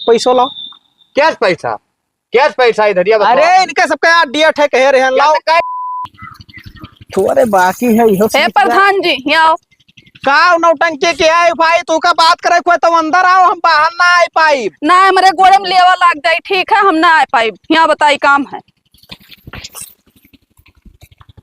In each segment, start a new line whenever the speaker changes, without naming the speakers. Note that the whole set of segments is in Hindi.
पैसो लाओ।
कैश पैसा? कैश पैसा इधर ये बताओ।
अरे इनके सबका डियट है, कहे रहे लाओ। थोड़े बाकी है इहो।
हे प्रधान जी यहाँ आओ।
का नौटंकी के आए भाई, तू का बात करे कोई तो अंदर आओ, हम बाहर ना आ पाई।
ना हमारे गोड़े में लेवा लाग जाए, ठीक है हम ना आ पाई। यहाँ बताई काम है।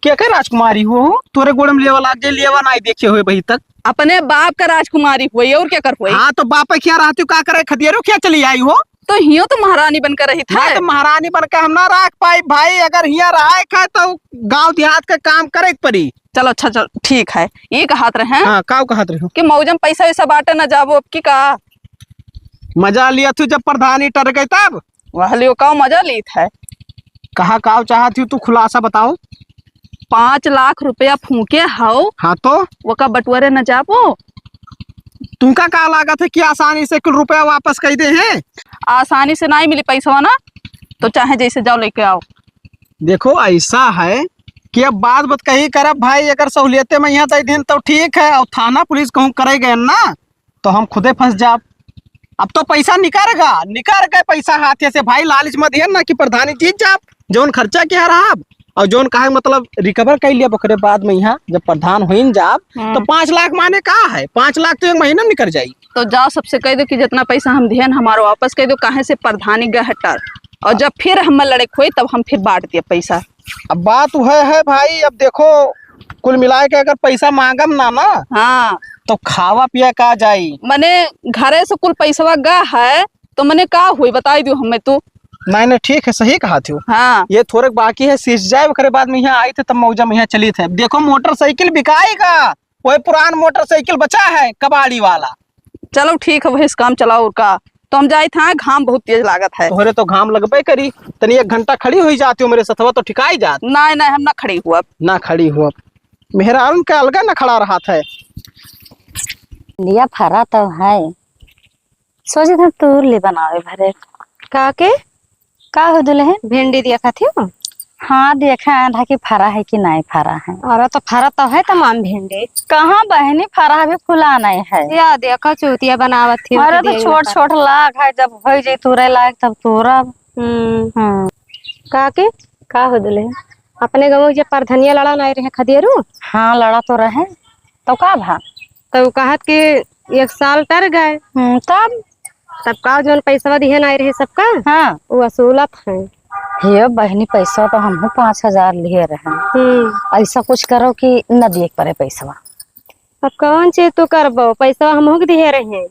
क्या कर राजकुमारी हो? तोरे गोड़े में लेवा लाग गए, लेवा ना देखे हुए भाई तक।
अपने बाप का राजकुमारी हुई और क्या कर हुई?
हाँ तो बाप क्या रहती, का करे खदियारो क्या चली आई हो?
तो हियो तो महारानी बनकर रही था।
तो महारानी बनकर हम ना रख पाई भाई, अगर यहाँ रहा है तो गांव देहात का काम करे पड़ी।
चलो अच्छा चलो ठीक है। ये कहत रहे
हाँ, का कहत रहे हो
कि मौजम पैसा वैसा बांटे न जाबो अब की का
मजा लिया तू जब प्रधानी टर गई तब?
वह लियो का मजा ली था।
कहा का चाहती तू, खुलासा बताओ।
5 लाख रुपया फूके हाउ।
हाँ तो
वो का बटुअरे न जाबो।
तुमका का लागत है कि आसानी से कुल रुपया वापस कर दे हैं?
आसानी से नहीं मिली पैसा ना, तो चाहे जैसे जाओ लेके आओ।
देखो ऐसा है कि अब बात बत कही करब भाई, अगर सहूलियतें में यहाँ दे दिन तो ठीक है, और थाना पुलिस कहूँ करे गए ना तो हम खुदे फंस जाब। अब तो पैसा निकाल गए पैसा हाथ से भाई, लालच मत दिया ना कि प्रधानी जीत जाब। जोन खर्चा क्या रहा और जोन कहा मतलब रिकवर कर लिया, बकरे बाद में यहाँ जब प्रधान हो जाब तो 5 लाख माने का है? 5 लाख तो एक महीना में निकल जाये।
तो जाओ सबसे कह दो कि जितना पैसा हम दिए हमारा वापस कह दो, कहे से प्रधानी गए हटर। और जब फिर हम लड़े खोए तब हम फिर बांट दिए पैसा।
अब बात वह है भाई, अब देखो कुल मिला के अगर पैसा मांगम ना
हाँ
तो खावा पिया का जाई।
मने घरे से कुल पैसा गा है तो मने का हुई बताई दो हमें तू।
मैंने ठीक है, सही कहा थी।
हाँ
ये थोड़े बाकी है, सींच जाए बकरे बाद में यहाँ आई थे तब मौजा में यहाँ चली थे। देखो मोटरसाइकिल बिकाएगा, वही पुरान मोटरसाइकिल बचा है कबाड़ी वाला।
चलो ठीक है, वही काम चलाओ का। तो हम जाए था, घाम बहुत तेज लागत है।
तोहरे तो घाम लगबे करी, तनी 1 घंटा खड़ी हुई जाती हो मेरे सथवा तो ठिकाई जात।
नहीं नहीं हम ना खड़ी हुआ।
ना खड़ी हुआ, मेहरान का अलगा ना खड़ा रहा था।
लिया फरा तो है, सोचे था तू ले बनावे भरे
काके
का हो दुल्हन।
भिंडी देखा थी वो?
हाँ देखा आधा की फरा है कि नहीं फरा है।
और तो फरा तो है तमाम भिंडी।
कहाँ बहनी फरा भी फुला नहीं है।
या देखा चूतिया बनावत थी।
अरे तो छोट छोट लाग है, जब हो जाए तुरे लाग तब तुरा।
काके का हो दुल्हन, अपने गाँव जब परधनिया लड़ा नहीं रहे खदियरू?
हाँ लड़ा तो रहे, तो का भा
तो कहत कि 1 साल टर गए। तब का जो पैसा दिए नहीं रहे सबका,
हाँ
वो वसूलत है।
ये बहनी पैसा तो हम 5,000 लिए रहे। ऐसा कुछ करो कि न दिए पड़े पैसा।
अब कौन चीज तू करबो, पैसा हम दिए रहे।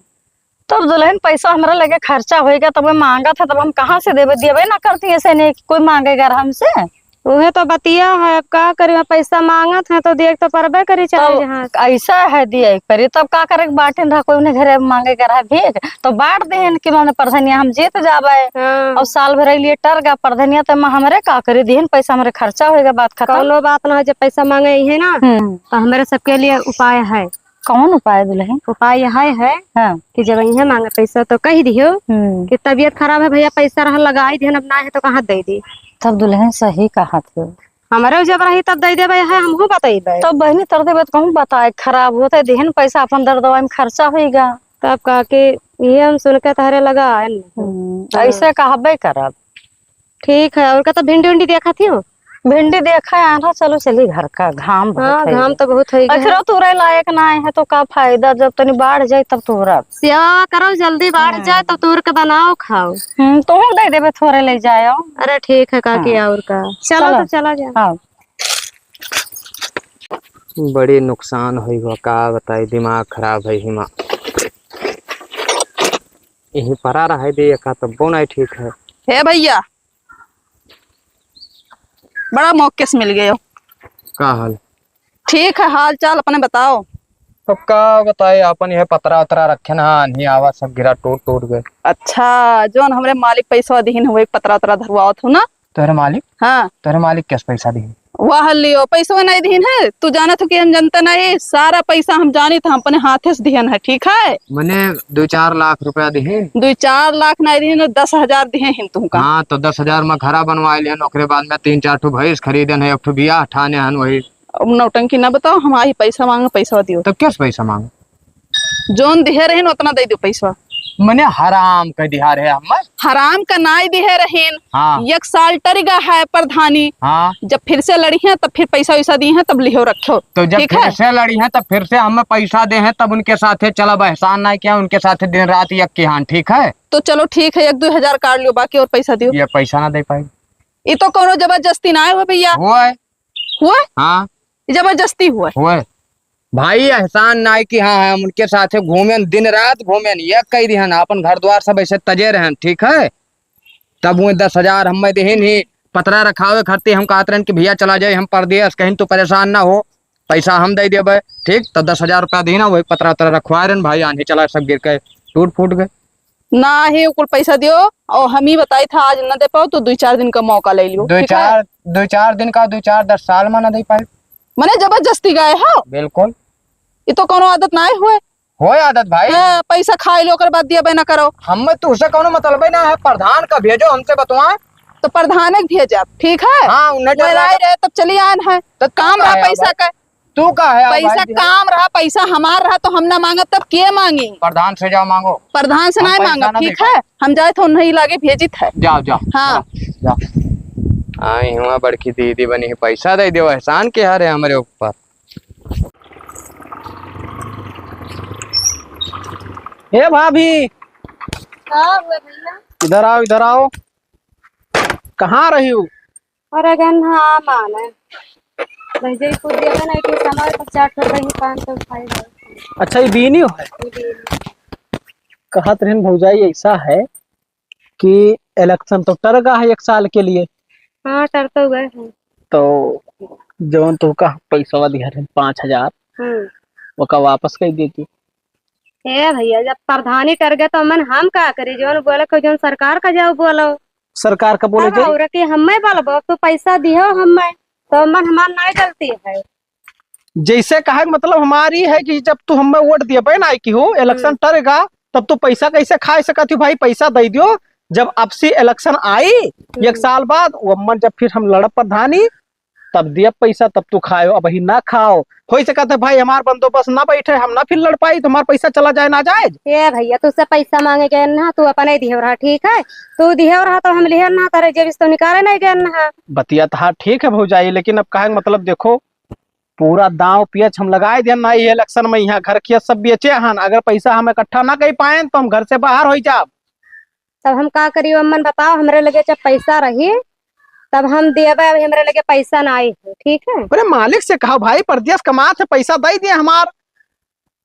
तब दुल्हन पैसा हमारा लगे खर्चा होएगा तब मांगा था, तब हम कहाँ से देवे ना करती ऐसे नहीं कोई मांगेगा हमसे।
उहे तो बतिया है, अब का करी, पैसा मांगत है तो देख तो परबे करी चाहे जहाँ।
ऐसा है दिए परी तब का करे बांटे रहा, कोई उन्हें घरे मांगेगा रहा भीख तो बांट दे कि मैंने प्रधनिया हम जीत जावे। और साल भर लिए टर गा प्रधनिया तो हमारे का करे दिहन पैसा हमारे खर्चा होएगा, बात खत्म।
कौनो बात ना, जब पैसा मांगे है ना तो हमारे सबके लिए उपाय है।
कौन उपाय दुल्हन?
उपाय यह है
हाँ।
कि जब यहाँ मांगे पैसा तो कह दियो कि तबीयत खराब है भैया, पैसा रहा लगाई दिहन, अब ना है तो कहाँ दे दी।
तब दुल्हन सही कहा थे,
हमारे जब रही तब दे देवे है, हमको बताइबे।
तब बहनी तर देवे तो कहूँ बताए खराब होते दिहन पैसा अपन दर दवाई में खर्चा होएगा।
तब कहा कि ये हम सुन के तहरे लगा
ऐसे कहबे करब।
ठीक है। और का तो भिंडी उंडी देखा थी हो?
भिंडी देखा आना, चलो चली घर का घाम
हाँ घाम तो बहुत है।
अखरो तुरे लायक ना है तो का फायदा, जब तनी बाढ़ जाए तब तुरब
सेवा करो, जल्दी बाढ़ जाए तो तूर के बनाओ खाओ।
तुम दे देवे थोड़े ले जाओ।
अरे ठीक है काकी। और का चलो तो चला जाओ।
हाँ।
बड़ी नुकसान हुई का बताई, दिमाग खराब है हिमा। यही परा रहा दे का तब नहीं ठीक है।
हे भैया बड़ा मौके से मिल गए हो।
का हाल?
ठीक है, हाल चाल अपने बताओ।
तब का बताए, अपन यह पतरा उतरा रखे ना, नहीं आवा सब गिरा टूट गए।
अच्छा जो हमारे मालिक पैसा दीन हुए पतरा उतरा धरवाओ हो ना।
तेरे मालिक?
हाँ
तेरे मालिक कैसे पैसा दी?
वह लियो पैसा नहीं दीन है, तू जाना था कि हम जनता नहीं, सारा पैसा हम जानी था अपने हाथे से दिहन है। ठीक है,
मैंने 2-4 लाख रुपया दिए।
2-4 लाख नहीं दिए, 10,000 दिए हैं तुम का।
हाँ तो 10,000 में घरा बनवा लिया, ओकरे बाद में 3-4 ठो भैंस खरीदन है, 1 ठो बियाह ठाने हन। वही
नौटंकी ना बताओ, हम आई पैसा मांगे पैसा दियो।
तब कैसे पैसा मांगो?
जोन दिहे रहे उतना दे दो पैसा।
मने हराम कह दिया रे हम।
हराम का नाई दिहे रहेन।
हाँ
1 साल टरगा है प्रधानी।
हाँ
जब फिर से लड़ी है तब फिर पैसा वैसा दी है तब लिहो रखो।
तो जब
ठीक
फिर
है
से लड़ी है तब फिर से हमें पैसा दे हैं तब उनके साथ चलब, एहसान नहीं किया उनके साथ दिन रात एक की हान। ठीक है
तो चलो ठीक है 1-2 हजार काट लियो बाकी और पैसा दियो।
ये पैसा ना दे पाई।
ये तो कोनो जबरदस्ती ना है भैया।
हुआ है?
हुआ
हाँ
जबरदस्ती हुआ।
हुआ है। भाई एहसान नाई की हाँ हम उनके साथ घूमे दिन रात घूमे ये कही दिहन अपन घर द्वार सब ऐसे तजे रहन। ठीक है तब वो 10,000 हमें देहिन ही पतरा रखावे खरती हम कहते रहन कि भैया चला जाए हम परदेश कहीं तो परेशान ना हो, पैसा हम दे देवे। ठीक तब 10,000 रुपया देना वही पतरा उतरा रखवा रहे भाई आने चला सब गिर के टूट फूट गए।
ना ही कुल पैसा दियो और हम ही बताई था आज न दे पाओ तो 2-4 दिन का मौका ले लियो।
2-4 दिन का 2-4-10 साल में ना दे पाए।
मने जबरदस्ती गए हो।
बिल्कुल
ये तो कोनो आदत ना हुए।
हो आदत भाई।
पैसा खाए लो कर बाद दिया बे ना करो।
हम तो उसे कोनो मतलब ही ना है, प्रधान का भेजो हमसे बतवा
तो प्रधान भेजा ठीक है।
हाँ उन्हें
रहे तब चली आन है
तो
काम रहा पैसा का।
तू का है
पैसा काम रहा पैसा हमार रहा तो हम ना मांगब तब के मांगी।
प्रधान से जाओ मांगो।
प्रधान से नहीं मांगब। ठीक है हम जाए तो नहीं लागे भेजित है।
जाओ जाओ
हाँ
जाओ। आई हुआ बड़की दीदी बनी है पैसा दे दो एहसान के हारे हमारे ऊपर।
हे भाभी इधर आओ इधर आओ। कहाँ रही हो?
और अगन हाँ माना भैया को दिया ना कि समय 50 रुपए ही 500 उठाएगा।
अच्छा ये दीनी है। कहत रहन भौजाई ऐसा है कि इलेक्शन तो टर गया है 1 साल के लिए।
हाँ टर तो गए हैं।
तो जवन तो का पैसा दिया रहे 5,000 वो का वापस कर देती।
ए भैया जब प्रधानी टर गए तो मन हम का करे जोन बोले को जोन सरकार का जाओ बोलो
सरकार का बोले जे
और के हमें बोलबो तो पैसा दियो हमें तो मन हमार नहीं गलती है।
जैसे कहे मतलब हमारी है कि जब तू हमें वोट दिए बे ना कि हो इलेक्शन टरेगा तब तू पैसा कैसे खा सकती हो? भाई पैसा दे दियो जब अब से इलेक्शन आई 1 साल बाद वो मन जब फिर हम लड़ब प्रधानी तब दिया पैसा तब तू खाओ। अब ही ना खाओ हो सकता है भाई हमार बंदोबस्त ना बैठे हम ना फिर लड़ पाई तो हमारा पैसा चला जाए ना जाए।
ए भैया तुझसे पैसा मांगे गए ना तू अपने दियो रहा। ठीक है तू दियो रहा तो हम लिहर ना तारे जेब तो निकाले नहीं गए ना।
बतिया था ठीक है भौजाई लेकिन अब कहे मतलब देखो पूरा दांव पियच हम लगाए दिया ना ये इलेक्शन में यहाँ घर की सब बेचे हन। अगर पैसा हम इकट्ठा ना कर पाए तो हम घर से बाहर हो जाए।
तब हम का करियो अम्मन बताओ हमरे लगे जब पैसा रही तब हम देवे अभी हमरे लगे पैसा ना आई है। ठीक है
अरे मालिक से कहो भाई परदेश कमात है पैसा दे दिए हमार।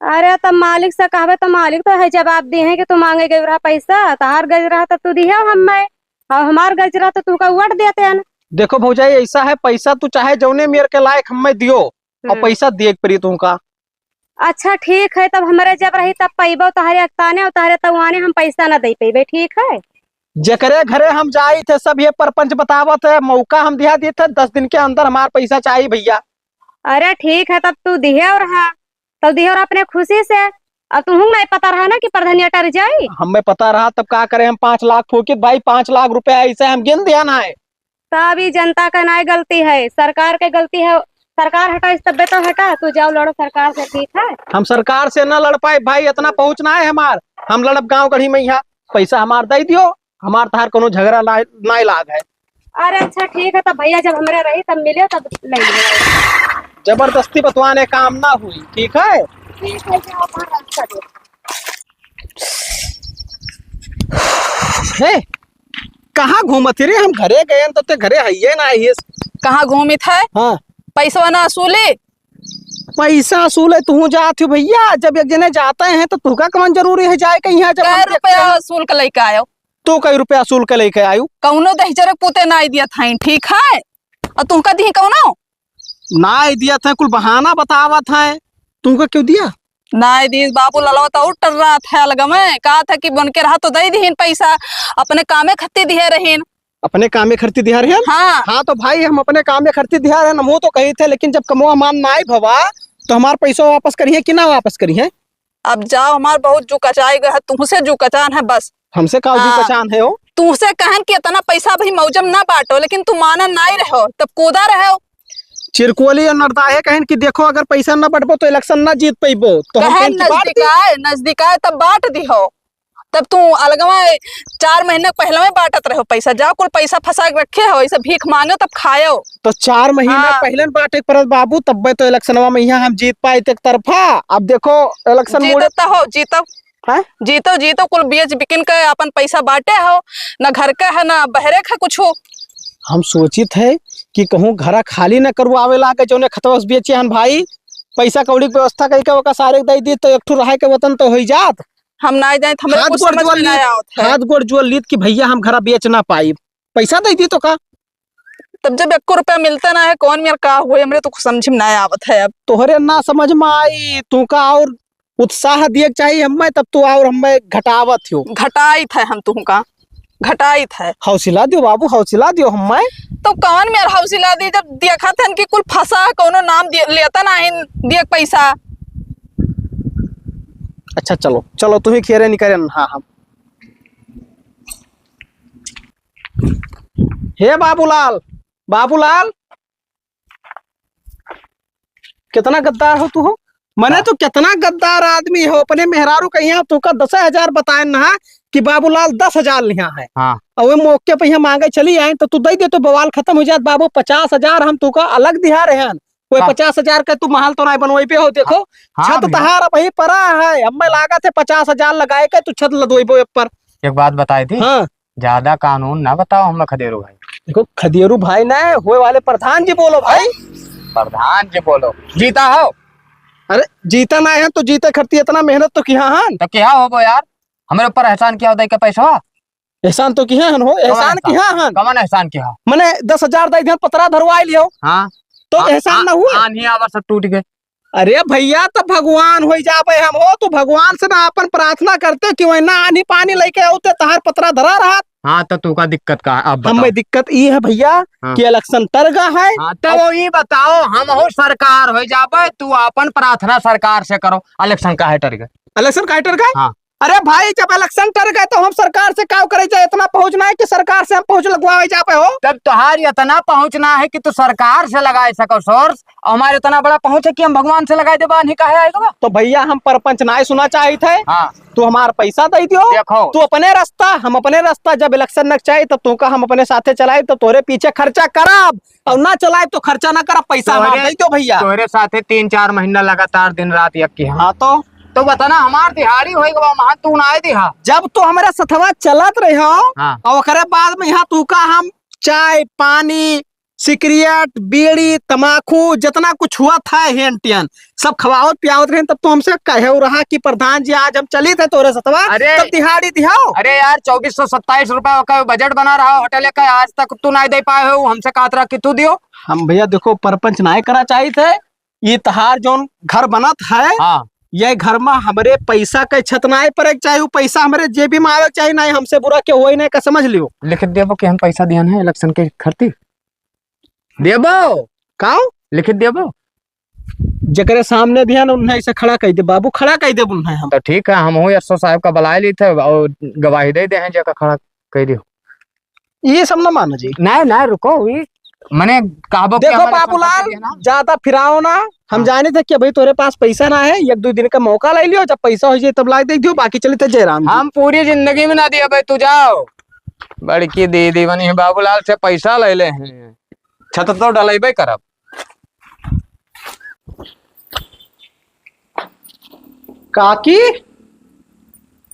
अरे तब मालिक से कहबे तो मालिक तो है जवाब दिए हैं कि तू मांगे गए रहा पैसा तहार गज रहा तो तू दिया हमें और हमार गज रहा तो तू का वोट देते हैं।
देखो भौजाई ऐसा है पैसा तू चाहे जौने मेरे के लायक हमें दियो और पैसा देख पड़ी तुमका।
अच्छा ठीक है तब हमारे जब रही तब पैबो तहारे अक्ताने और तहारे तवाने हम पैसा ना दे पेबे। ठीक है
जकरे घरे हम जाए थे सब ये परपंच बतावत है मौका हम दिया दिए थे 10 दिन के अंदर हमारा पैसा चाहिए भैया।
अरे ठीक है तब तू दिहे और रहा तब दिहे और अपने खुशी से। अब तू नहीं पता रहा ना कि प्रधानिया टर जाये।
हमें पता रहा तब क्या करें हम 5 लाख फूकित भाई 5 लाख रुपया ऐसे हम गिन दिया ना है।
तभी जनता का ना गलती है सरकार की गलती है। सरकार हटा इस तब्बे तो हटा तू जाओ लड़ो सरकार से। ठीक है
हम सरकार से ना लड़ पाए भाई इतना पहुंचना है हमार। हम लड़ब गाँव गढ़ी में यहाँ पैसा हमार दे दियो हमार तहार कोनो झगड़ा ना लाग है।
अरे अच्छा ठीक है तब भैया जब हमारे रही तब मिले तब ले लियो।
जबरदस्ती बतवाने काम ना हुई। ठीक है
ठीक है जाओ अपना रास्ता दे।
हे कहाँ घूमत रे? हम घरे गए तो ते घरे हइये ना आइए।
कहाँ घूमित है?
हाँ
पैसा ना असूले
पैसा असूल है तू जात हो भैया। जब एक जने जाते हैं तो तू का कमान जरूरी है जाए कहीं जब
कै रुपया असूल का लेके आयो।
तू कई रुपया असूल के लेके आयु?
कौनो दहीचरे पुते ना दिया था। ठीक है और तुमका दी कौनो
ना दिया था कुल बहाना बतावा था तुमका क्यों दिया?
ना दी बाबू ललवा तो उठ रहा था अलग में कहा था कि बन के रहा तो दे दीन पैसा अपने कामे खत्ती दिए रहीन।
अपने कामे खर्ची दिया रहे?
हाँ
हाँ तो भाई हम अपने काम में खर्ची दिया रहे वो तो कही थे लेकिन जब कमो मान ना आई भवा तो हमारे पैसा वापस करिए कि ना वापस करिए?
अब जाओ हमार बहुत जो कचाई गया तुमसे जो कचान है बस।
हमसे का
हाँ।
पहचान है हो?
तुमसे कहन कि इतना पैसा भाई मौजम ना बांटो लेकिन तुम माना ना ही रहो तब कूदा रहो।
चिरकोली और नरदाहे कहन कि देखो अगर पैसा ना बटबो तो इलेक्शन ना जीत पैबो तो हम कहन कि बांट दी।
नजदीक आए तब बांट दी हो। तब तू अलगवा 4 महीने पहले में बांटत रहो पैसा, जाओ कुल पैसा फंसा के रखे हो, ऐसे भीख मांगो तब खायो।
तो 4 महीना
हाँ।
पहले बाटे पर बाबू, तब तो इलेक्शनवा में यहाँ हम जीत पाए एक तरफा। अब देखो इलेक्शन मुड़े
जीतो हो, जीतो
हैं?
जीतो जीतो कुल बेच बिकिन के अपन पैसा बांटे हो, ना घर का है ना बहरे का कुछ हो।
हम सोचित है कि कहूँ घरा खाली न करवावे ला के जोने खतवा से बेचे हन भाई, पैसा कौड़ी के व्यवस्था कई के सारे दे दी तो एक ठो रहे के वतन तो हो जात।
हम ना जाए हमरे कुछ समझ में ना आवत है।
हाथ गोड़ जोड़ लीत कि भैया हम घरा बेच ना पाई, पैसा दे दी तो का।
तब जब 1 रुपया मिलता ना है कौन मेरे का हुए, हमरे तो कुछ समझ में ना आवत है। अब
तोहरे ना समझ में आई, तू का और उत्साह दिए चाहिए हमें, तब तू और हमें घटावत हो।
घटाई था हम तुमका, घटाई था।
हौसला दियो बाबू, हौसला दियो हमें।
तो कौन मेरा हौसला दी, जब देखा था कि कुल फंसा कोनो नाम लेता ना दिए पैसा।
अच्छा चलो चलो, तू ही खेरे नहीं करे। हाँ हम हे बाबूलाल, बाबूलाल कितना गद्दार हो तू हो। मने तो कितना गद्दार आदमी हो, अपने मेहरारू कहिया तू का 10,000 बताए ना कि बाबूलाल 10,000 लिया है।
हाँ।
और वो मौके पे यहाँ मांगे चली आए तो तू दे दे तो बवाल खत्म हो जात। बाबू 50,000 हम तू का अलग दिहा रहे हैं, कोई
हाँ।
50,000 का तू महल तो नहीं बनवाई पे हो। देखो
हाँ
छत
भैया।
तहार वही परा है, हमें लागा थे 50,000 लगाए के तू छत लदोई पर।
एक बात बताई थी,
हाँ
ज्यादा कानून ना बताओ हम खदेरो भाई।
देखो खदेरू भाई ना हुए वाले प्रधान जी बोलो भाई।
प्रधान जी बोलो, जीता हो
अरे जीता ना है तो जीते खरती इतना मेहनत तो किया हन,
तो क्या हो यार, हमारे ऊपर एहसान क्या होता है? पैसा
एहसान तो किया हन हो, एहसान किया हन।
कमन एहसान क्या हो?
मने 10,000 दे दिया, पतरा धरवाई लियो
हाँ
तो एहसान ना हुआ।
आनी आवर सब टूट गए।
अरे भैया तो भगवान हो जाबे हम हो, तो भगवान से ना अपन प्रार्थना करते कि वही ना आनी पानी लेके आते तहार पतरा धरा रहा।
हाँ तो तू का दिक्कत का है? अब
हमें दिक्कत ये है भैया
हाँ।
कि इलेक्शन तरगा है।
हाँ तो वो ये बताओ, हम हो सरकार हो जाबे, तू अपन प्रार्थना सरकार से करो, इलेक्शन का है टर गए।
इलेक्शन काइटर का
हाँ।
अरे भाई जब इलेक्शन टर गए तो हम सरकार से क्या करे जाए, इतना पहुंचना है कि सरकार से हम पहुंच लगवावे जा पे हो।
तब तुहार इतना पहुंचना है कि तू सरकार से लगाए सको सोर्स, हमारे इतना बड़ा पहुंच है कि हम भगवान से लगाए दे नहीं कहे आएगा।
तो भैया हम परपंच ना सुना चाहे थे।
हाँ
तू हमारा पैसा दे दियो,
देखो
तू अपने रास्ता हम अपने रास्ता, जब इलेक्शन न चाहिए तब तू का हम अपने साथे चलाए तो तोरे पीछे खर्चा करब, और ना चलाए तो खर्चा ना करब, पैसा हमार दे दो भैया।
तोहरे साथे 3-4 महीना लगातार दिन रात एक की।
हाँ
तो बताना हमार दिहाड़ी होएगा वहां तू ना आए दिहा।
जब तो हमारा सथवा चलत रहे हो
हाँ।
और ओकरे बाद में यहाँ तू का हम चाय पानी सिगरेट बीड़ी तमाकू जितना कुछ हुआ था हेंटियन सब खवावत पियावत रहे, तब तो हमसे कहे रहा कि प्रधान जी आज हम चली थे तोरे सतवा,
अरे
तब दिहाड़ी दिहाओ।
अरे यार 2427 रुपए का बजट बना रहा होटल का, आज तक तू नहीं दे पाए हो, हमसे कहत रहा कि तू दियो।
हम भैया देखो परपंच ना करा चाहिए थे, ये तहार जोन घर बनत है
हाँ।
ये घर में हमरे पैसा के छत ना पड़े चाहिए, पैसा हमारे जेबी में आवे चाहिए, नहीं हमसे बुरा के हो नहीं का समझ लियो।
लिख देबो कि हम पैसा दिया है इलेक्शन के खर्ची देबो,
का
लिख देबो
जकरे सामने ध्यान उन्हें ऐसे खड़ा कह दे बाबू, खड़ा कह दे उन्हें हम।
तो ठीक है, हम हो एसओ साहब का बुलाए ली थे और गवाही दे दे हैं जगह खड़ा कह दियो।
ये सब ना मानो जी।
नहीं नहीं रुको, मैंने कहबो कि
देखो
हमारे
बाबूलाल
संपत्ति है ना।
ज्यादा फिराओ ना, हम
हाँ।
जाने थे कि भाई तोरे पास पैसा ना है, 1-2 दिन का मौका ले लियो, जब पैसा हो जाए तब ला दे दियो, बाकी चले थे जयराम जी।
हम पूरी जिंदगी में ना दिया भाई, तू जाओ बड़की दीदी बनी है बाबूलाल से पैसा ले ले हैं, छत तो डलेबे करब।
काकी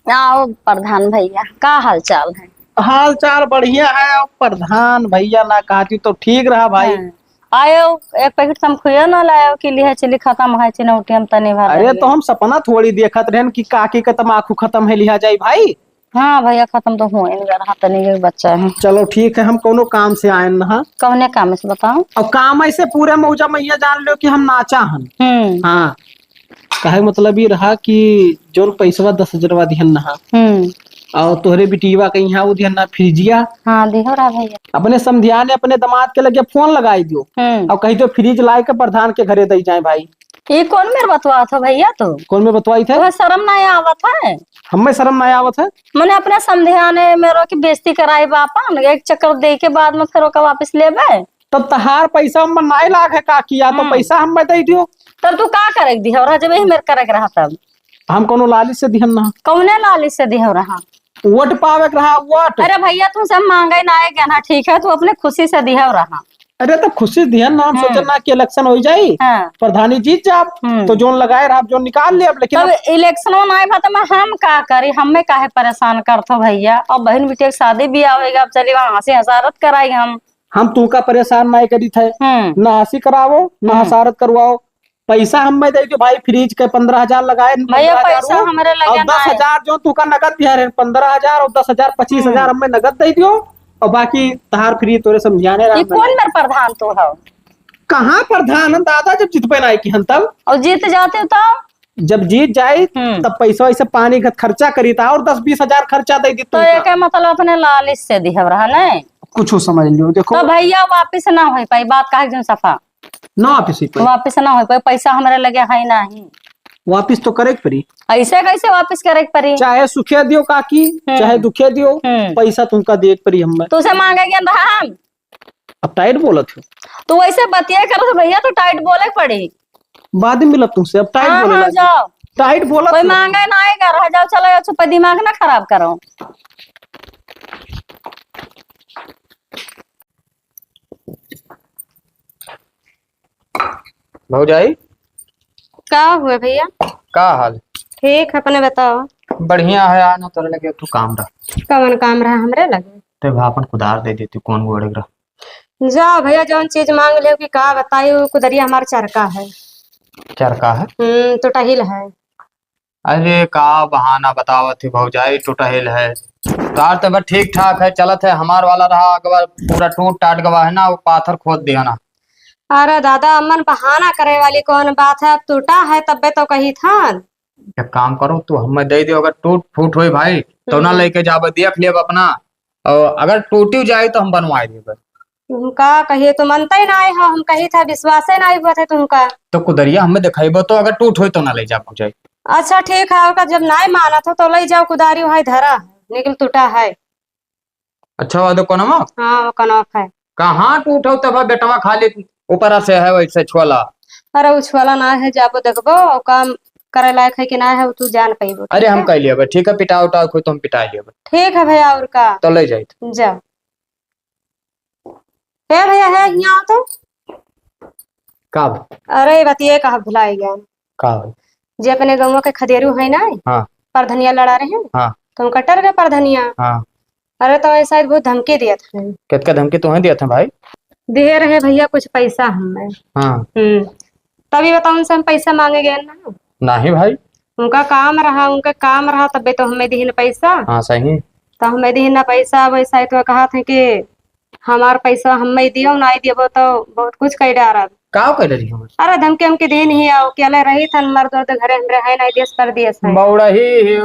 आओ प्रधान भैया, का हाल चाल है?
हाल चाल बढ़िया है, और प्रधान भैया ना कहती तो ठीक रहा भाई।
हाँ। आयो एक पैकेट तमखुया ना लायो कि लिहा चली खत्म है चिनौटी हम तने भर।
अरे तो हम सपना थोड़ी देखत रहन कि काकी का तमाकू खत्म है, लिहा जाई भाई।
हाँ भैया खत्म तो हुए नहीं रहा, तनी के बच्चा है।
चलो ठीक है, हम कोनो काम से आए ना,
कौने काम से बताओ?
और काम ऐसे पूरे मौजा मैया जान लो कि हम नाचा हन। हाँ कहे मतलब ये रहा कि जोन पैसवा 10,000 दिहन ना, और तोहरे बिटिया कहीं वो दिहन ना फ्रिजिया।
हाँ दिहो रहा भैया।
अपने समधिया ने अपने दामाद के लगे फोन लगाई दियो, और कही तो फ्रिज लाए के प्रधान के घरे दे जाए भाई।
ये कौन मेरे बतवा था भैया? तो
कौन में बतवाई थे?
तो शर्म ना आवत है?
हमें शर्म ना आवत है?
मैंने अपने समधिया ने मेरे की बेइज्जती कराई बापन, एक चक्कर दे के बाद में फिर ओका वापस लेबे।
तब तहार पैसा हम नहीं लाग है का किया, तो पैसा हम दे दियो।
तब तू का करे दी और जब यही मेरे करे रहा तब
हम कोनो लाली से दिहन ना
कौने लाली से दिहो रहा?
वोट पावे के रहा वोट।
अरे भैया तू सब मांगे ना है ना, ठीक है, तू अपने खुशी से दिहो रहा।
अरे तो खुशी दिहन ना, हम सोचे ना कि इलेक्शन हो जाई,
हाँ।
प्रधानी जीत जाब तो जोन लगाए रहा जो निकाल ले। अब लेकिन
तब इलेक्शन नहीं भा तो हम का करी, हमें काहे परेशान करथो भैया? अब बहन बेटी के शादी भी आवेगा, अब चली वहां से हसारत कराई हम
तू का परेशान नहीं करी थे, ना हंसी करावो ना हसारत करवाओ। पैसा हम दे दो भाई, फ्रिज के 15,000 लगाए
भैया, पैसा हमारे लगे
10,000 जो तू का नगद दिया है 15,000 और 10,000 25,000 हमें नगद दे दियो और बाकी तहार फ्री तोरे समझाने रहा।
कौन मेरे प्रधान तो है?
कहाँ प्रधान दादा, जब जितबे ना की हम तब,
और जीत जाते तो
जब जीत जाए तब पैसा ऐसे पानी का खर्चा करी था और 10-20,000 खर्चा दे दी।
तो एक मतलब अपने लालिश से दिहव रहा नहीं,
कुछ समझ लियो। देखो
तो भैया वापिस ना हो पाई, बात कहे जो सफा
ना
वापिस ना हो पाई, पैसा हमारे लगे है नहीं,
वापिस तो करे पड़ी।
ऐसे कैसे वापिस करे पड़ी?
चाहे सुखे दियो काकी चाहे दुखे दियो, पैसा तुमका दे पड़ी हमें।
तुझसे मांगे हम?
अब टाइट बोलत हो
तू वैसे बतिया करो भैया, तो टाइट बोले पड़ी,
बाद में मिलत तुमसे। अब टाइट बोले लगी।
जाओ
टाइट बोलत
कोई मांगे ना आएगा, रह जाओ, चलो जाओ, चुप, दिमाग ना खराब करो।
भौजाई
का हुआ भैया?
का हाल?
ठीक, अपने बताओ।
बढ़िया है यार, ना तोरे लगे तू काम रहा
कवन काम रहा हमरे लगे?
ते भापन कुदार दे देती कौन गोड़े रहा।
जाओ भैया, जौन चीज मांग ले कि का बताई, कुदरिया हमार चरका है।
चरका है?
तो टहिल है।
अरे का बहाना बतावत थी भौजाई, टूटहिल है तार तो बस ठीक ठाक है, चलत है। हमार वाला रहा अगर पूरा टूट टाट गवा है ना, वो पाथर खोद दिया ना।
अरे दादा, अमन बहाना करे वाली कौन बात है? अब टूटा है तब्बे तो कही था।
एक काम करो, तू हमें दे दियो, अगर टूट फूट हुई भाई तो ना लेके जाब, देख लिया अपना, और अगर टूटी जाए तो हम बनवाए देबे।
तुमका कहिए तो मनता ही ना आए हो, हम कही था विश्वास ही नहीं हुआ थे तुमका।
तो कुदरिया हमें दिखाइबो, तो अगर टूट हुई तो ना ले जा भौजाई।
अच्छा ठीक है, ओका जब नहीं माना था तो ले जाओ, कुदारी वहां धरा है लेकिन टूटा है।
अच्छा वादो कोन मा?
हाँ वो कनौक है।
कहाँ टूटो तब बेटवा खाली ऊपर से है वैसे छोला।
अरे उछवाला ना है, जाबो देखबो काम करे लायक है कि ना है, वो तू जान पाइबो।
अरे हम कह लिया ठीक है, पिटा उटा कोई तो हम पिटा लिया।
ठीक है भैया, और का
तो ले जाए
जाओ। है भैया, है यहाँ तो
का?
अरे बतिए कहा भुलाई गया
का
जे अपने गाँव के खदेरू है ना,
हाँ
परधनिया लड़ा रहे हैं,
हाँ
तुम कटर गए परधनिया।
हाँ।
अरे तो ऐसा बहुत धमकी दिया था।
कितना धमकी तुम्हें दिया था भाई?
दे रहे भैया कुछ पैसा हमें।
हाँ
तभी बताओ, उनसे हम पैसा मांगे गए ना।
नहीं भाई,
उनका काम रहा तबे तो हमें दी पैसा।
हाँ सही।
तो हमें दी ना पैसा, वैसा तो कहा था कि हमार पैसा हमें दियो, ना दियो तो बहुत कुछ कह डारा।
का कह रही हूँ?
अरे धमकी हमके दी नहीं आओ, अकेले रही था, मर्द तो घरे हमरे है ना, देश पर दिए है।
बौड़ा ही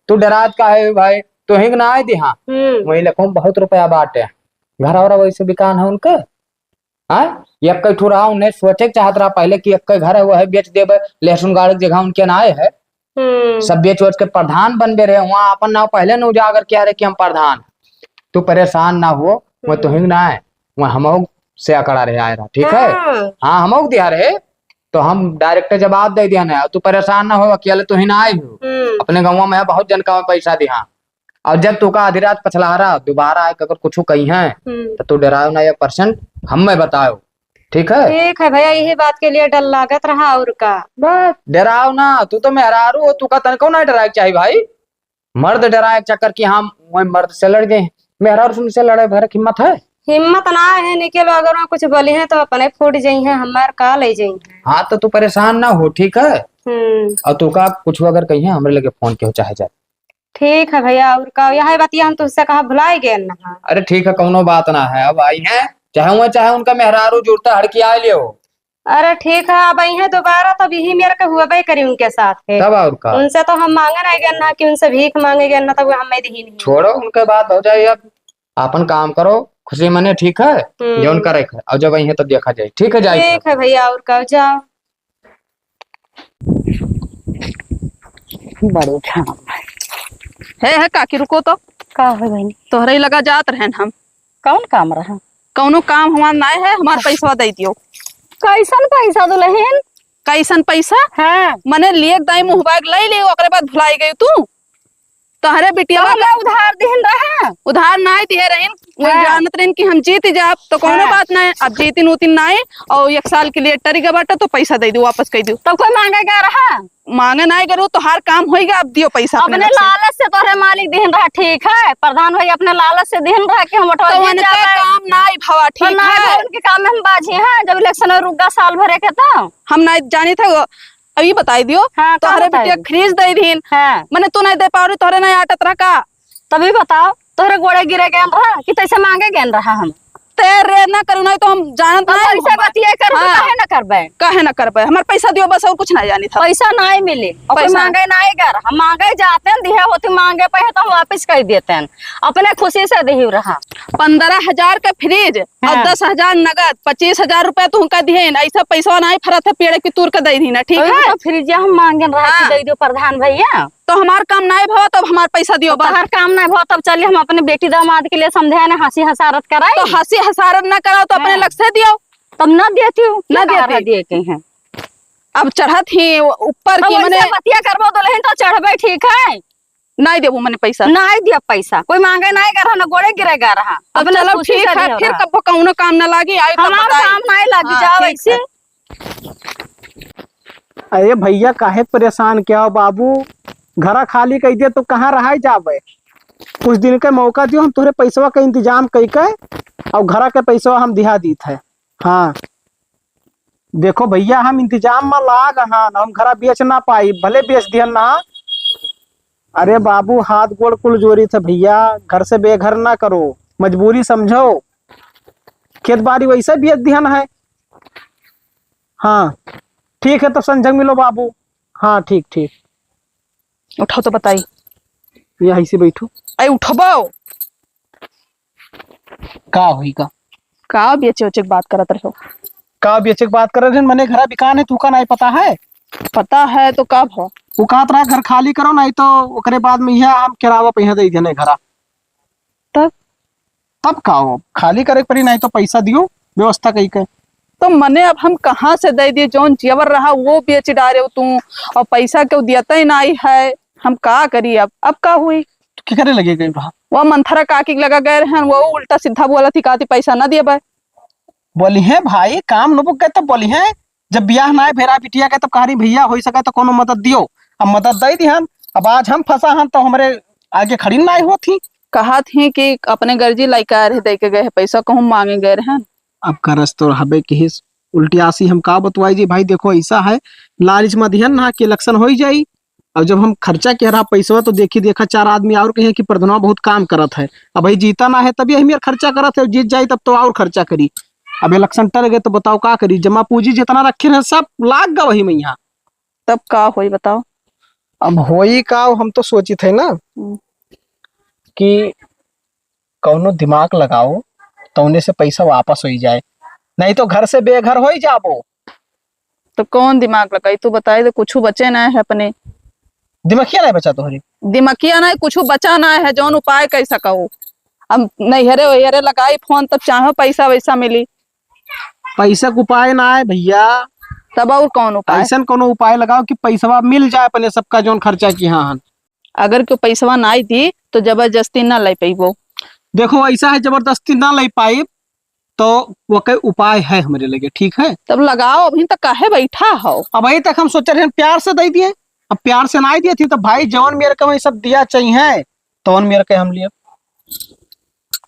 तू डरात का है भाई, तो हिंग ना आए दी। हाँ वही लखों बहुत रुपया बाटे, घर और वैसे बिकान है उनके। हाँ एक ठो रहा, उन्हें सोचे चाहत रहा पहले कि एक घर है वो है बेच देवे, लहसुन गाड़ की जगह उनके ना आए है, सब बेच वोच के प्रधान बन बे रहे। वहाँ अपन नाव पहले न उजागर किया रहे कि हम प्रधान। तू परेशान ना हो, वो तो हिंग ना है, वह हम से अकड़ा रहे आए रहा, ठीक है। हाँ हम दिया रहे तो हम डायरेक्ट जवाब दे दिया ना, तू परेशान ना हो, अकेले तो ही ना आए हो, अपने गाँव में बहुत जन का पैसा दिया। और जब तू का आधी रात पछला रहा दोबारा आए अगर कुछ कही है तो तू डराओ ना, 1% हमें बताओ, ठीक है?
ठीक है भैया, यही बात के लिए डर लागत रहा, और का
बस डराओ ना। तू तो मेहरारू हो, तू का तनको ना डराए चाहिए भाई। मर्द डराए चक्कर की हम मर्द से लड़ गए, मेहरारू सुन से लड़े भर हिम्मत है?
हिम्मत ना है, निकल अगर वहाँ कुछ बोले हैं तो अपने फूट जाई है, हमार का ले जाई है।
हाँ तो तू परेशान ना हो, ठीक है। और तू का कुछ अगर कही है हमरे लगे फोन के चाहे जाए।
ठीक है भैया, और का यह बतिया हम तुझसे कहा भुलाई गए ना।
अरे ठीक है, कौनो बात ना है, अब आई है चाहे वो चाहे उनका मेहरारू जुड़ता हड़की आ लियो।
अरे ठीक है, अब आई है दोबारा तब यही मेरे को हुआ भाई करी उनके साथ है।
तब और का
उनसे तो हम मांगे नहीं गए ना, कि उनसे भीख मांगे गए ना, तब हमें दी नहीं।
छोड़ो उनके बात हो जाए, अब अपन काम करो खुशी मने, ठीक है। जो उनका रखे और जब वही है तब देखा जाए, ठीक है। जाए
ठीक है भैया, और का जाओ।
बड़े
है काकी, रुको तो।
का है बहनी?
तोहरे ही लगा जात रहन हम।
कौन काम रहा?
कौनो काम हमार ना है, हमार पैसा दे दियो।
कैसन पैसा दुल्हन?
कैसन पैसा
हाँ
मने लिए दाई मुंह बाग ले ले ओकरे बाद भुलाई गई तू तहरे बिटिया
तो मैं उधार देन रहा
उधार नाय दिए रहीन वो
हाँ।
जानत रहीन कि हम जीत जाब तो कोनो
हाँ।
बात नहीं अब जीतिन उतिन नाय और 1 साल के लिए टरी का बाटा तो पैसा दे दो वापस कर दो
तब कोई मांगेगा रहा
मांगे नाय करो तो हर काम होएगा अब दियो पैसा
अपने
लग से।
लालच से तोहरे मालिक देन रहा ठीक है प्रधान भाई अपने लालच से देन रहा कि हम
तो
जीत
उनके
जावे
काम नाय भवा
तो
ठीक
ना
है
उनके काम में हम बाजी हैं जब इलेक्शन में रुक गया साल भरे के तो
हम नाय जानी था अभी बताई दियो
हाँ, का
तोहरे
बताई
बिटिया
दी?
खरीज दे दीन
हाँ
मने तू नहीं दे पाओ तोहरे नहीं आटत रहा का
तभी बताओ तोहरे गोड़े गिरे गए रहा कि तैसे मांगे गए रहा हम
तेरे ना करू नहीं तो हम जानत
तो
नहीं
पैसे बतिया कर
हाँ।
काहे ना करबे
काहे ना कर पाए हमारे पैसा दियो बस और कुछ नहीं जानी था
पैसा नहीं मिले और कोई
पैसा-
मांगे नहीं कर हम मांगे जाते हैं दिया होती मांगे पे तो हम वापस कर देते हैं अपने खुशी से दही रहा
15,000 का फ्रिज और
हाँ।
10,000 नगद 25,000 रुपया तुम का दिए ऐसा पैसा नहीं फरत है पेड़ की तूर का दे दी ना ठीक है
तो फिर हम मांगे रहा कि
हाँ।
दे दो प्रधान भैया
तो हमार काम नहीं भवा तब हमार पैसा दियो बस
हर काम नहीं भो तब चलिए हम अपने बेटी दामाद के लिए समझाए ना हंसी हसारत
तो
कराए
हंसी हसारत ना कराओ तो अपने
हाँ।
लग से दियो
तब न देती हूँ
न
न
देती।
दिए के हैं
अब चढ़त ही ऊपर
तब
की
वैसे
मने
बतिया करबो दुल्हन तो चढ़बे ठीक है
नहीं देबो मने पैसा
नहीं दिया पैसा कोई मांगे नहीं कर रहा ना गोड़े गिरेगा रहा
अब
अपने
चलो
खुशी
ठीक
से
है
दिया
फिर
रहा।
कब कौनो काम ना लागी आई तब
हमारा
बताई
काम नहीं लग
हाँ,
जाओ
ठीक
ऐसे
अरे भैया काहे परेशान क्या हो बाबू घरा खाली कह दिया तो कहाँ रहा जाबे कुछ दिन के मौका दियो हम तोहरे पैसवा का इंतजाम कई के और घरा के पैसवा हम दिहा दीत है हाँ देखो भैया हम इंतजाम में लाग हाँ हम घरा बेच ना पाई भले बेच दिहन ना अरे बाबू हाथ गोड़ कुल जोरी थे भैया घर से बेघर ना करो मजबूरी समझो खेत बाड़ी वैसे बेच दिहन है हाँ ठीक है तो संजग मिलो बाबू हाँ ठीक ठीक
उठाओ तो बताई
यहीं से बैठो
आई उठबो
का हुई
का बेचे उचे के बात करत रहो
का बेचे के बात कर रहे मने घरा बिकान है तू का नहीं पता है
पता है तो कब हो
वो कहा रहा घर खाली करो नहीं तो ओकरे बाद में यह हम किरावा पे दे देने घरा
तब
तब का हो खाली करे पड़ी नहीं तो पैसा दियो व्यवस्था कही के
तो मने अब हम कहाँ से दे दिए जौन जेवर रहा वो बेच डाले तू और पैसा क्यों दियता ही नहीं है हम का करी अब का हुई
क्या करे लगे गई रहा
वो मंथरा काकी के लगा गए हैं वो उल्टा सीधा बोला थी काती पैसा ना दिए भाई
बोली है भाई काम न गए तब बोली है जब ब्याह ना भेरा पिटिया के तब कहानी भैया हो सके तो कोनो मदद दियो अब मदद दे दी हम अब आज हम फंसा हम तो हमारे आगे खड़ी ना हो थी
कहा थी कि अपने गर्जी लाइका रहे दे के गए हैं, पैसा कहूँ मांगे गए हैं
अब करस तो हबे के हिस उल्टी आसी हम का बतवाई जी भाई देखो ऐसा है लालच में ध्यान ना कि इलेक्शन हो जाई और जब हम खर्चा कह रहा पैसा तो देखी देखा 4 आदमी और कहे कि प्रधनवा बहुत काम करत है अब भाई जीता ना है तभी हम यार खर्चा करत है जीत जाई तब तो और खर्चा करी अब इलेक्शन टर गए तो बताओ का करी जमा पूंजी जितना रखे हैं सब लाग गा वही में यहाँ
तब का होई बताओ
अब होई का हम तो सोची थे ना कि कौनो दिमाग लगाओ तो उन्हें से पैसा वापस हो जाए नहीं तो घर से बेघर हो ही जाबो
तो कौन दिमाग लगाई तू बताई तो कुछ बचे ना है अपने
दिमागिया नहीं बचा तोहरी
दिमागिया ना कुछ बचा ना है जौन उपाय कैसा कहो अब नैहरे वैहरे लगाई फोन तब चाहो पैसा वैसा मिली
पैसा का उपाय ना है भैया
तब और कौन उपाय
ऐसा कोनो उपाय लगाओ कि पैसा मिल जाए अपने सबका जोन खर्चा की हाँ
अगर क्यों पैसा ना आई थी तो जबरदस्ती ना ले पैबो
देखो ऐसा है जबरदस्ती ना ले पाई तो वो कई उपाय है हमारे लगे ठीक है
तब लगाओ अभी तक काहे बैठा हो
अब अभी तक हम सोच रहे हैं प्यार से दे दिए अब प्यार से ना दिए थी तो भाई जवन मेरे को वही सब दिया चाहिए तो मेरे के हम लिए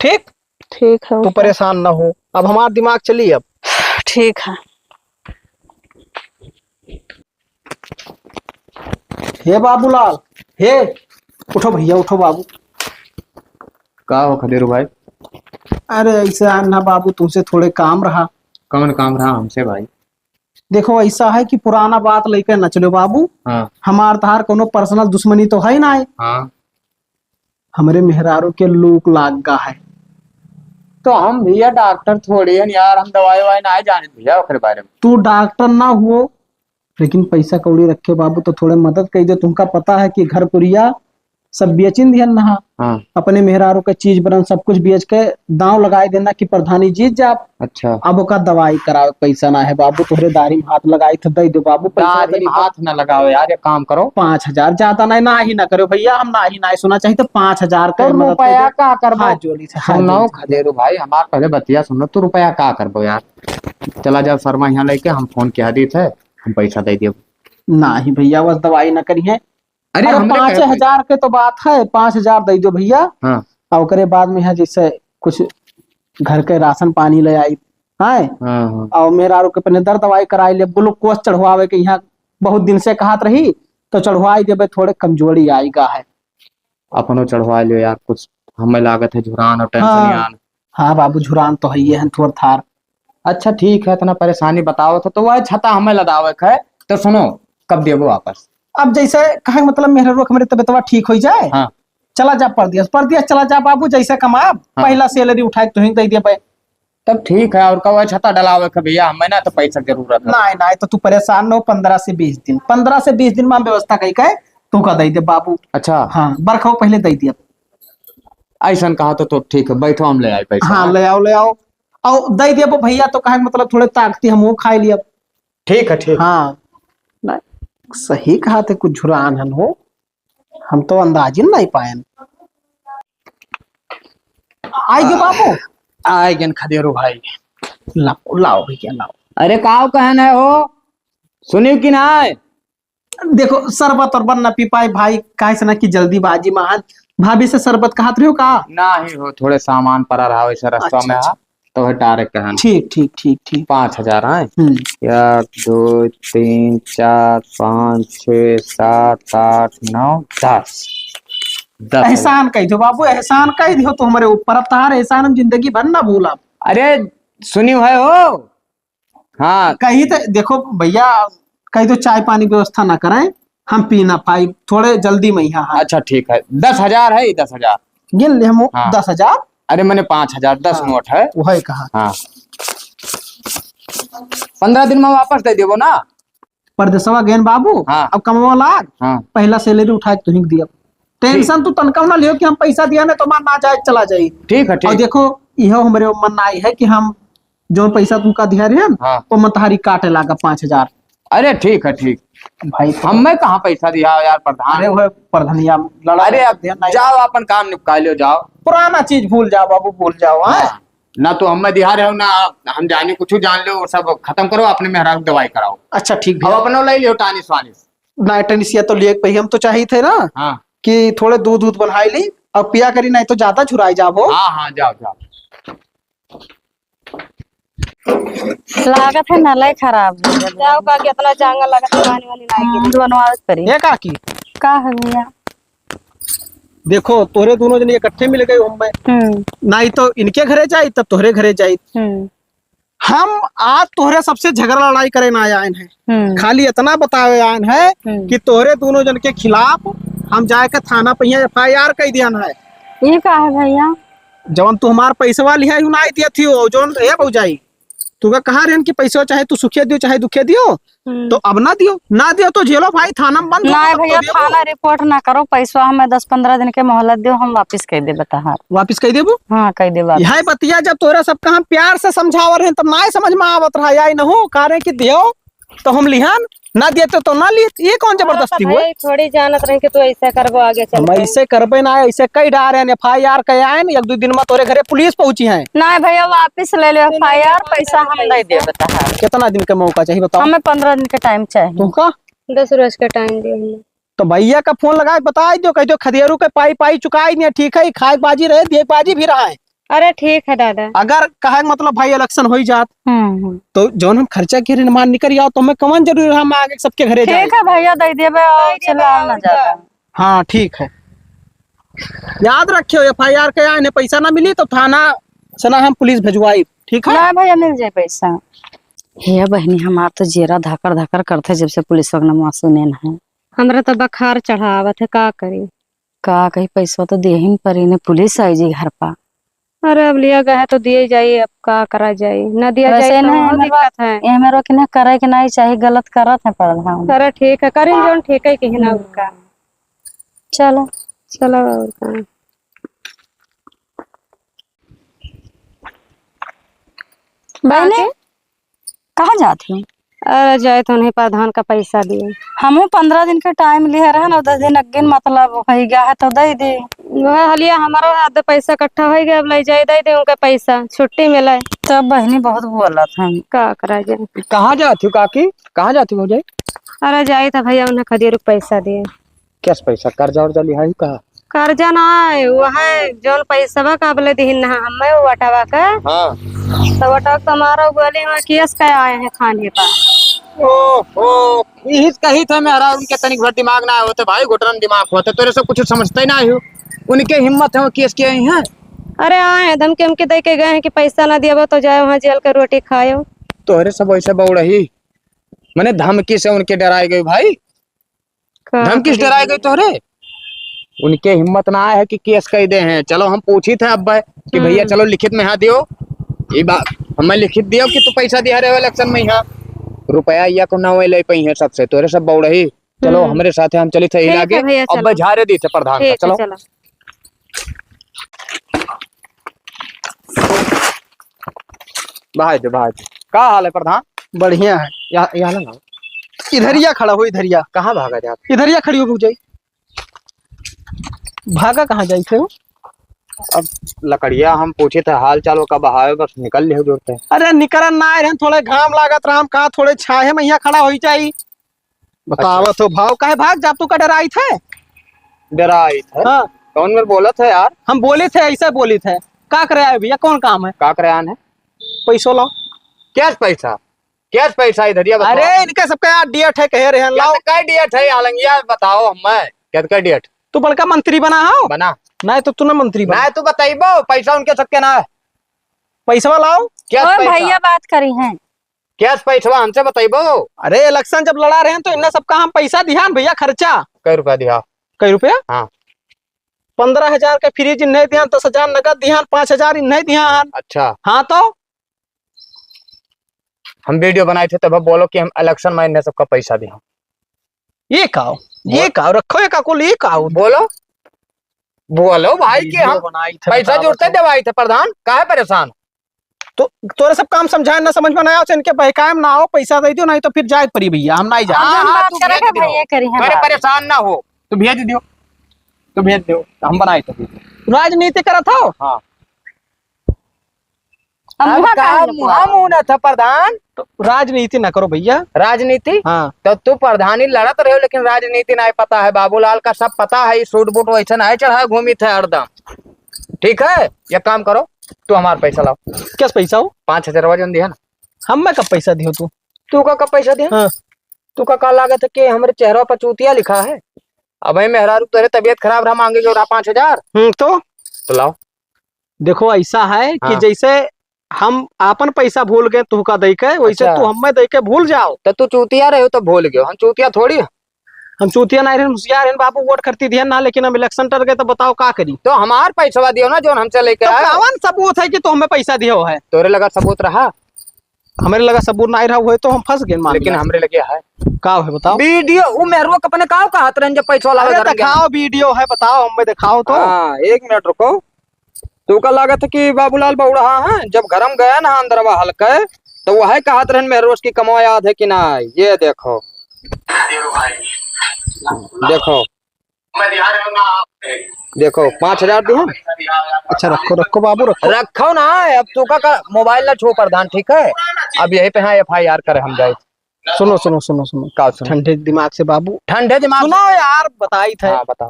ठीक
ठीक है
तो परेशान ना हो अब हमारा दिमाग चलिए अब
ठीक है
हे बाबूलाल हे उठो भैया उठो बाबू
का हो खदेरू भाई
अरे ऐसे ना बाबू तुमसे थोड़े काम रहा
कौन काम रहा हमसे भाई
देखो ऐसा है कि पुराना बात लेकर न चलो बाबू
हाँ
हमार तार कोनो पर्सनल दुश्मनी तो है ना
हाँ
हमारे मेहरारू के लूक लाग गा है
तो हम भैया डॉक्टर थोड़ी है यार हम दवाई वाई ना जाने भैया ओकरे बारे में
तू डॉक्टर ना हुओ लेकिन पैसा कौड़ी रखे बाबू तो थोड़े मदद कर दे तुमका पता है कि घर पुरिया सब बेचिन दिहन नहा
हाँ
अपने मेहरारू के चीज बरन सब कुछ बेच के दांव लगाए देना कि प्रधानी जीत जा।
अच्छा।
अब ओका दवाई करावे पैसा ना है बाबू, तोहरे दारी में हाथ लगाई थे दे दो बाबू पैसा।
दाढ़ी में हाथ न लगाओ यार, एक काम करो
5,000 ज्यादा नहीं, ना ही ना करो भैया, हम ना ही ना सुना चाहिए तो 5,000
तो
का मदद कर
रुपया
दे।
का करबो।
हाथ जोड़ी से, हाथ
सुनो
जोड़ी से।
खदेरू भाई, हमार पहले बतिया सुनो, तू रुपया का करबो यार। चला जा शर्मा यहाँ लेके, हम फोन किया दी थे, हम पैसा दे दियो।
ना ही भैया बस दवाई ना करिए।
अरे
अरे
हमरे
5,000 के तो बात है, 5,000 दे दो भैया।
हाँ
और ओकरे बाद में है जैसे कुछ घर के राशन पानी ले आई है।
हाँ हाँ।
और मेरा आरो के अपने दर दवाई कराई ले, ग्लूकोज चढ़वावे के यहाँ बहुत दिन से कहत रही तो चढ़वाई देवे, थोड़े कमजोरी आएगा है।
अपनो चढ़वा लियो यार कुछ, हमें लागत है झुरान और टेंशन
हाँ।
यान।
हाँ बाबू झुरान तो है ही है थोड़ थार।
अच्छा ठीक है, इतना परेशानी बताओ तो वह छता हमें लदावे है। तो सुनो कब देबो वापस?
अब जैसे कहे मतलब मेरे रोक मेरे तबियतवा ठीक हो जाए,
हाँ
चला जा परदेश, परदेश चला जा बाबू, जैसे कमाब
हाँ।
पहला सैलरी उठाए तो ही दे दिया भाई।
तब ठीक है। और कब छता डलावे के भैया, हमें ना तो पैसा जरूरत है।
नहीं नहीं तो तू परेशान न हो, 15 से 20 दिन, 15 से 20 दिन में हम व्यवस्था कही के तू का दे दे बाबू।
अच्छा
हाँ बरखा पहले दे दिया।
ऐसा कहा तो ठीक है, बैठो हम ले आए पैसा।
हाँ ले आओ ले आओ, और दे दिया भैया तो कहे मतलब थोड़े ताकती हम वो खाई लिया।
ठीक है ठीक।
हाँ नहीं सही कहा थे, कुछ झुरान हन हो, हम तो अंदाजिन नहीं पाए। आएगे बाबू,
आएगन खदेरो भाई।
लाओ लाओ भैया लाओ।
अरे काव कहन है हो, सुनियो कि ना?
देखो शरबत और न पी पाए भाई, काहे से ना कि जल्दीबाजी में आज भाभी से शरबत कहत रहे हो का?
ना ही हो, थोड़े सामान पड़ा रहा वैसे रास्ता
अच्छा,
में
अच्छा।
आ, तो है डायरेक्ट कहन।
ठीक ठीक ठीक ठीक।
5,000 है।
हम्म
1 2 3 4 5 6 7 8 9 10 10।
एहसान कही दो बाबू, एहसान कही दो तो हमारे ऊपर, अब तार एहसान हम जिंदगी भर ना भूला।
अरे सुनियो है हो। हाँ
कही तो देखो भैया, कही तो चाय पानी व्यवस्था ना करें, हम पी ना पाई, थोड़े जल्दी में यहाँ।
अच्छा ठीक है, 10,000 है, 10,000
गिन ले हम।
हाँ।
10,000।
अरे मैंने 5,000 10
हाँ।
नोट है।
वही कहा।
हाँ 15 दिन में वापस दे देबो ना?
परदेसवा गेन बाबू।
हाँ।
अब कमवा लाग,
हाँ
पहला सैलरी उठा के तुहिक दिया। टेंशन तू तनका ना लियो कि हम पैसा दिया ना तो मान ना जाए चला जाए।
ठीक है
और
ठीक।
देखो यह हमारे मन आई है कि हम जो पैसा तुमका दिया रहे ना,
हाँ।
वो मतहारी काटे लागा 5,000
अरे ठीक है ठीक।
भाई।
हमें कहाँ पैसा दिया यार प्रधान।
अरे वो प्रधनिया लड़ा।
अरे अब जाओ अपन काम निपटा लो जाओ।
पुराना चीज भूल जाओ बाबू, भूल जाओ। हाँ
हाँ। ना तो हमें दिहा रहे हो ना हम जाने कुछ जान लो, वो सब खत्म करो, अपने मेहरा को दवाई कराओ।
अच्छा ठीक
अब
भैया।
अपनो ले लियो टानिस वानिस।
नाइटनिसिया तो लिए पही हम तो चाहिए थे ना
हाँ
कि थोड़े दूध दूध बनाई ली और पिया करी, नहीं तो ज्यादा झुराई जाबो।
हाँ हाँ जाओ जाओ।
लागत है नलाई खराब
जाओ का कितना जांगा लगा पानी वाली लाएगी।
बनवावे करी।
ये काकी
का है भैया?
देखो तोरे दोनों जन इकट्ठे मिल गए हम में, नहीं तो इनके घरे जाई तब तोहरे घरे जाई। हम आज तोहरे सबसे झगड़ा लड़ाई करे ना आए हैं, खाली इतना बतावे आए हैं कि तोहरे दोनों जन के खिलाफ हम जाए के थाना पे FIR कह दिया है।
ये का है भैया?
जवन तू हमार पैसवा लिया ना दिया थी, जोन ए बहुजाई तू कहा रहन कि पैसा चाहे तू सुखिया दियो चाहे दुखिया दियो, तो अब ना दियो, ना दियो तो जेलो भाई, थाना में बंद हो,
नहीं
तब तो
भैया
देबो।
थाना रिपोर्ट ना करो, पैसा हमें 10-15 दिन के मोहलत दो, हम वापिस कह दे बता।
वापिस कह देबो।
हाँ कह दे वापिस।
यह बतिया जब तोरा सबका हम प्यार से समझाव रहे तब ना समझ में आवत रहा, या न हो कारण कि दियो तो हम लिहान, ना दिए तो ना लिए, ये कौन जबरदस्ती हुआ?
थोड़ी जानत रहे कि तू ऐसा करबो आगे चल
हम ऐसे करबे ना, ऐसे कई डार हैं FIR कहे आए, 1-2 दिन में तोरे घरे पुलिस पहुंची है।
नहीं भैया वापिस ले लो FIR, पैसा हम नहीं दे बता।
कितना दिन का मौका चाहिए बताओ?
हमें 15 दिन के टाइम चाहिए।
तुमका
10 रोज का टाइम दियो हमने।
तो भैया का फोन लगा बता दो, कह दो खदेरू के पाई पाई चुकाई नहीं, ठीक है, खाए बाजी रहे दिए बाजी भी रहा है।
अरे ठीक है दादा।
अगर कहे मतलब भाई इलेक्शन हो जात तो जौन हम खर्चा के मान निकल आओ तो हमें कौन जरूरी हम आगे सबके घरे जाए।
ठीक है भैया दे दिए और चला ना ज्यादा।
हाँ ठीक है, याद रखियो FIR के आए पैसा ना मिली तो थाना से ना हम पुलिस भेजवाई, ठीक है?
ना भैया मिल जाए पैसा। हे बहनी हमार तो जेरा धाकर धाकर करते जब से पुलिस वगैरह मासू ने है।
हमरा तो बखार चढ़ावत है, का करी?
का कहीं पैसा तो दे ही पड़ी ने, पुलिस आई जी घर पर।
अरे अब लिया गया है तो दिए जाइए, अब का करा जाए, न दिया जाए तो बहुत दिक्कत है।
ये मेरे के ना करे के नहीं चाहिए, गलत करत है प्रधान।
अरे ठीक है, करी जोन ठीक है कहीं ना उनका।
चलो
चलो और का।
बहने कहाँ जाती हूँ?
अरे जाए तो उन्हें प्रधान का पैसा दिए।
हमू 15 दिन के टाइम लिए रहे ना, 10 दिन अग्गिन मतलब हो गया है तो दे दे।
वह हलिया हमारा आधा पैसा इकट्ठा हो गया, अब ले जाए दे दे उनका पैसा, छुट्टी मिला
तब बहनी बहुत बोला था।
का करा जाए।
कहाँ जाती हो काकी, कहाँ जाती हो जाए?
अरे जाए था भैया उन्हें खदिया रुक पैसा दिए।
कैस पैसा कर्जा उर्जा लिया ही कहा?
कर्जा ना है वो है जौन पैसा का बोले दिहिन ना हमें वो वटावा का।
हाँ
तो वटावा तुम्हारा बोले वहाँ केस का आए हैं खाने का।
ओ यही कही था मेरा, उनके तनिक भर दिमाग ना होते भाई, घुटन दिमाग होते, तेरे से कुछ समझते ही ना हो। उनके हिम्मत है वो केस किए हैं।
अरे आए हैं धमकी उमकी दे के गए हैं कि पैसा ना दिया तो जाए वहाँ जेल का रोटी खाओ।
तोरे सब वैसे बहु रही, मैंने धमकी से उनके डराई गई भाई, धमकी से डराई गई तोरे। उनके हिम्मत ना आया है कि केस कह दे हैं। चलो हम पूछी थे अब कि भैया चलो लिखित में यहाँ दियो, ये बात हमें लिखित दियो कि तू पैसा दिया रहे हो इलेक्शन में, यहाँ रुपया या को ना ले पाई है सबसे, तोरे सब बहु रही। चलो हमारे साथ हम चली थे
ठीक है भैया,
अब झारे दी थे प्रधान का।
ठीक है
चलो
चलो।
भाई का हाल है प्रधान?
बढ़िया है।
यहाँ ना
इधरिया खड़ा हो, इधरिया।
कहाँ भागा जा?
इधरिया खड़ी हो जाई। भागा कहाँ जाई थे हो?
अब लकड़िया हम पूछे थे हाल चाल का बहावे, बस निकल ले जोड़ते।
अरे निकरन ना आए थोड़े घाम लागत राम का, थोड़े छाहे में यहाँ खड़ा हो जाई। बतावा तो भाव काहे भाग जा, तू का डराई थे?
डराई थे?
हाँ
कौन मेरे बोला था यार?
हम बोले थे, ऐसे बोले थे। का करे आए भैया, कौन काम है?
का करान है?
पैसो लाओ।
कैश पैसा इधर या बताओ।
अरे इनके सबका यार डियट है, कहे रहे लाओ।
क्या डियट है आलंगिया, बताओ हमें क्या डियट?
तू बड़का मंत्री बना हो?
बना
नहीं तो तू ना मंत्री बना।
ना तू बताइबो पैसा उनके सबके ना है।
पैसा लाओ।
कैश
और
पैसा,
भैया बात करी हैं।
कैश पैसा हमसे बताइबो।
अरे इलेक्शन जब लड़ा रहे हैं तो इन्हें सबका हम पैसा दिया भैया, खर्चा।
कई रुपया दिया?
कई रुपया?
हाँ
15,000 के फ्रिज नहीं दिया, 10,000 नगद दिया, 5,000 नहीं दिया।
अच्छा
हाँ तो
हम वीडियो बनाए थे तब बोलो कि हम इलेक्शन में इन्हें सबका पैसा दिया।
ये काओ रखो, ये काकुल ये काओ।
बोलो भाई कि हम
बनाई थे,
पैसा जोड़ते दवाई थे प्रधान, काहे परेशान?
तो तोरे सब काम समझाए ना, समझ में ना आया इनके बहकाए में ना आओ, पैसा दे दियो, नहीं तो फिर जाए परी भैया, हम नहीं जाए।
हाँ,
हम बात
तू
करे
भेज
के
दियो।
भैया करी हैं
अरे
बात।
परेशान ना हो, तू भेज दियो हम बनाए थे।
राजनीति करत हो?
हाँ
हम वहाँ काहे न
मुहा मुंह न था प्रधान।
तो राजनीति ना करो भैया।
राजनीति
हाँ
तो तू प्रधानी लड़त रहे हो, लेकिन राजनीति नहीं पता है। बाबूलाल का सब पता है, सूट बूट वैसे नहीं चढ़ा घूमी थे हरदम। ठीक है ये काम करो, तू हमारा पैसा लाओ।
क्या पैसा हो?
5,000 वजन दिया ना।
हम में कब पैसा दियो तू?
तू का कब पैसा दिया?
हाँ।
तू का लागत है कि हमारे चेहरा पर चूतिया लिखा है। अब मेहरारू तेरे तबियत खराब रहा, मांगे जो 5,000 तो लाओ।
देखो ऐसा है कि
हाँ।
जैसे हम आपन पैसा भूल गए तू का दे के, वैसे
अच्छा।
तू हमें दे के भूल जाओ।
तो तू चूतिया रहे हो तो भूल गयो, हम चूतिया थोड़ी है।
हम चूतिया नहीं रहे, होशियार हैं बाबू, वोट करती दिया ना, लेकिन हम इलेक्शन टर गए तो बताओ का करी।
तो हमार पैसा दियो ना जो हमसे लेके
तो
आए।
कौन सबूत है कि तू हमें पैसा दियो है?
तोरे लगा सबूत रहा,
हमारे लगा सबूत नहीं रहा हुए तो हम फंस गए मान
लेकिन
लिया।
हमरे लगे है
का है बताओ?
वीडियो। वो मेहरुआ अपने का हाथ रहे जब पैसा
अरे
लगा
दिखाओ वीडियो है, बताओ हमें दिखाओ तो।
हाँ 1 मिनट रुको। तू का लागत है कि बाबूलाल बउड़ा है जब घरम गया ना अंदरवा हल्के, तो वह कहत रहन मेरे रोज की कमाई याद है कि ना? ये देखो देखो 5,000 दिया।
अच्छा रखो रखो बाबू रखो।
रखो ना, अब तू का मोबाइल ना छो प्रधान, ठीक है? अब यही पे हाँ FIR करे हम जाए।
सुनो सुनो सुनो सुनो,
का सुनो?
ठंडे दिमाग से बाबू,
ठंडे दिमाग
सुनो यार, बताई थे।
हाँ बता।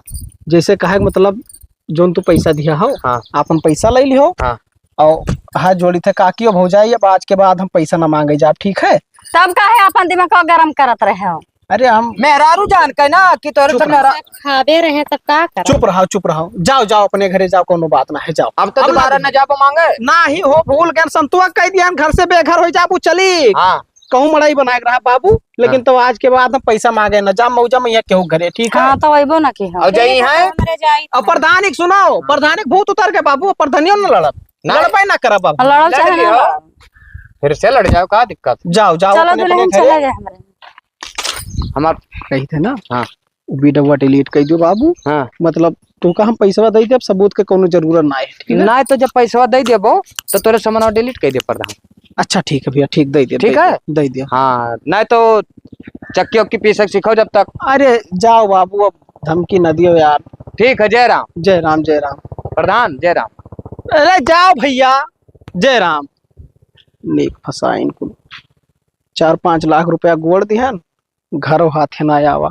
जैसे कहे मतलब जोन तू पैसा दिया हो,
हाँ
आपन पैसा ले लियो।
हाँ
और हाथ जोड़ी थे काकियो हो जाए, अब आज के बाद हम पैसा ना मांगे जा, ठीक है?
तब काहे अपन दिमाग को गरम करत रहे हो?
अरे हम
मेहरारू जान के ना कि तोरे से मेरा।
खावे रहे तब का कर।
चुप रहो, जाओ जाओ अपने घरे जाओ, कोनो बात ना है, जाओ।
अब तो दोबारा न जा मांगे
ना ही हो, भूल गए संतुआ कह दिया, घर से बेघर हो जाबू, चली
हाँ।
कहूँ मड़ाई बना रहा बाबू, लेकिन
हाँ।
तो आज के बाद हम पैसा मांगे न जा, मौजा में यहाँ केहू घरे, ठीक है?
हाँ तो वही ना की हो।
और जही है
और प्रधानिक सुनाओ, प्रधानिक भूत उतर के बाबू, प्रधानियों न लड़त, लड़पाई ना करा बाबू।
लड़ल चाहे
लड़
ना
लियो।
लड़ल।
फिर से लड़ जाओ, का दिक्कत?
जाओ जाओ
चलो
अपने
दुल्हन
अपने
चले
घरे।
गए हमरे।
हमार
कही थे ना
हाँ
वीडियो डिलीट कर दियो बाबू।
हाँ
मतलब तू का हम पैसा दे दे, अब सबूत के कोनो जरूरत ना है, ठीक है?
ना तो जब पैसा दे देबो तो तोरे सामान डिलीट कर दे प्रधान।
अच्छा ठीक है भैया, ठीक दे दिया,
ठीक है?
दे दिया।
हाँ नहीं तो चक्की उक्की पीसक सीखो जब तक।
अरे जाओ बाबू, अब धमकी न दियो यार।
ठीक है, जय राम।
जय राम जय राम।
प्रधान जय राम।
अरे जाओ भैया, जय राम। नेक फंसा इनको, 4-5 लाख रुपया गोड़ दिहन, घरों हाथे ना आवा।